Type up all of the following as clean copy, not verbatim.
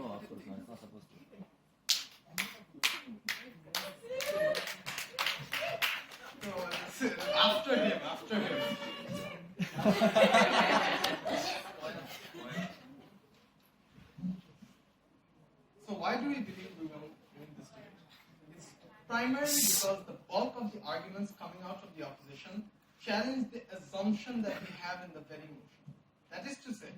No, of course not. It's not supposed to. No, after him. So why do we believe we will win this debate? It's primarily because the bulk of the arguments coming out of the opposition challenge the assumption that we have in the very motion. That is to say,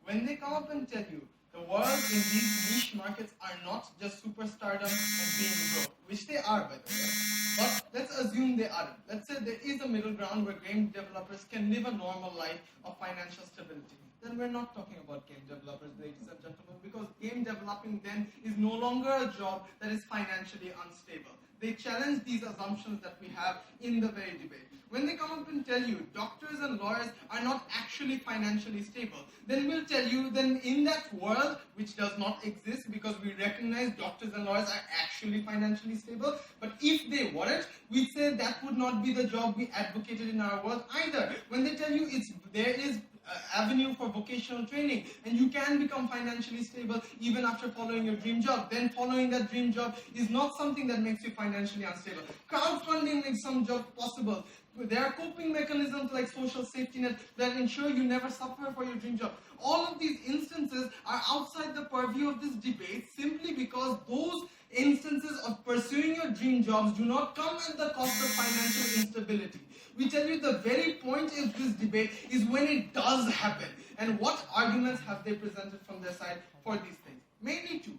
when they come up and tell you the world in these niche markets are not just superstardom and being broke, which they are, by the way, but let's assume they aren't. Let's say there is a middle ground where game developers can live a normal life of financial stability. Then we're not talking about game developers, ladies and gentlemen, because game developing then is no longer a job that is financially unstable. They challenge these assumptions that we have in the very debate. When they come up and tell you doctors and lawyers are not actually financially stable, then we'll tell you then in that world, which does not exist because we recognize doctors and lawyers are actually financially stable, but if they weren't, we'd say that would not be the job we advocated in our world either. When they tell you there is avenue for vocational training and you can become financially stable even after following your dream job, then following that dream job is not something that makes you financially unstable. Crowdfunding makes some jobs possible. There are coping mechanisms like social safety net that ensure you never suffer for your dream job. All of these instances are outside the purview of this debate simply because those instances of pursuing your dream jobs do not come at the cost of financial instability. We tell you the very point of this debate is when it does happen. And what arguments have they presented from their side for these things? Mainly two.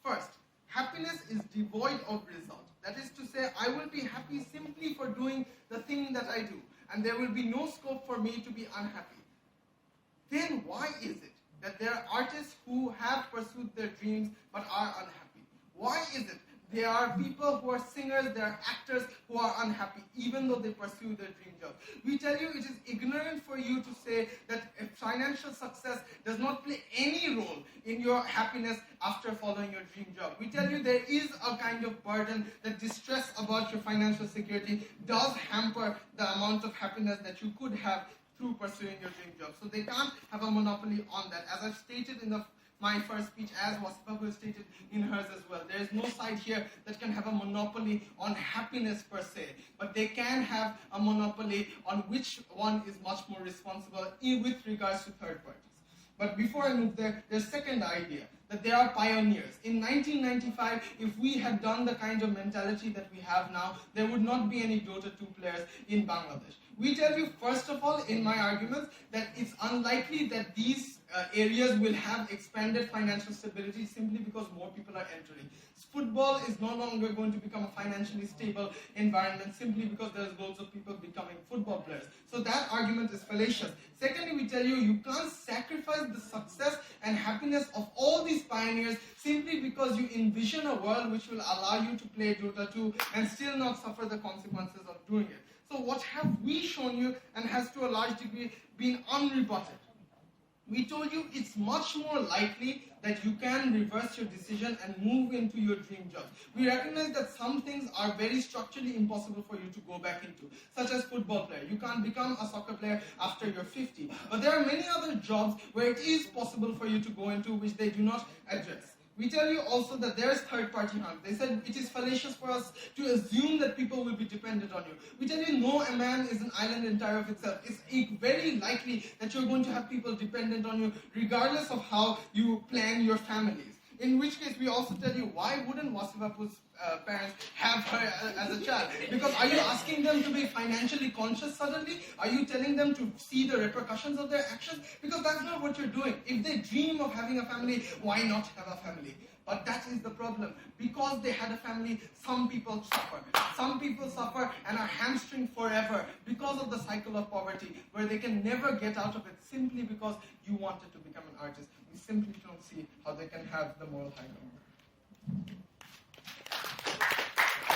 First, happiness is devoid of result. That is to say, I will be happy simply for doing the thing that I do, and there will be no scope for me to be unhappy. Then why is it that there are artists who have pursued their dreams but are unhappy? Why is it there are people who are singers, there are actors who are unhappy even though they pursue their dream job? We tell you it is ignorant for you to say that financial success does not play any role in your happiness after following your dream job. We tell you there is a kind of burden that distress about your financial security does hamper the amount of happiness that you could have through pursuing your dream job. So they can't have a monopoly on that. As I've stated in my first speech, as Wasifa stated in hers as well, there is no side here that can have a monopoly on happiness per se, but they can have a monopoly on which one is much more responsible with regards to third parties. But before I move there, there's a second idea, that there are pioneers. In 1995, if we had done the kind of mentality that we have now, there would not be any Dota 2 players in Bangladesh. We tell you, first of all, in my arguments, that it's unlikely that these areas will have expanded financial stability simply because more people are entering. Football is no longer going to become a financially stable environment simply because there's loads of people becoming football players. So that argument is fallacious. Secondly, we tell you, you can't sacrifice the success and happiness of all these pioneers simply because you envision a world which will allow you to play Dota 2 and still not suffer the consequences of doing it. So what have we shown you and has to a large degree been unrebutted? We told you it's much more likely that you can reverse your decision and move into your dream job. We recognize that some things are very structurally impossible for you to go back into, such as football player. You can't become a soccer player after you're 50. But there are many other jobs where it is possible for you to go into, which they do not address. We tell you also that there is third-party harm. They said it is fallacious for us to assume that people will be dependent on you. We tell you no man is an island entire of itself. It's very likely that you're going to have people dependent on you regardless of how you plan your families. In which case, we also tell you, why wouldn't Wasifa's parents have her as a child? Because are you asking them to be financially conscious suddenly? Are you telling them to see the repercussions of their actions? Because that's not what you're doing. If they dream of having a family, why not have a family? But that is the problem. Because they had a family, some people suffer. Some people suffer and are hamstringed forever because of the cycle of poverty, where they can never get out of it simply because you wanted to become an artist. We simply don't see how they can have the moral high ground.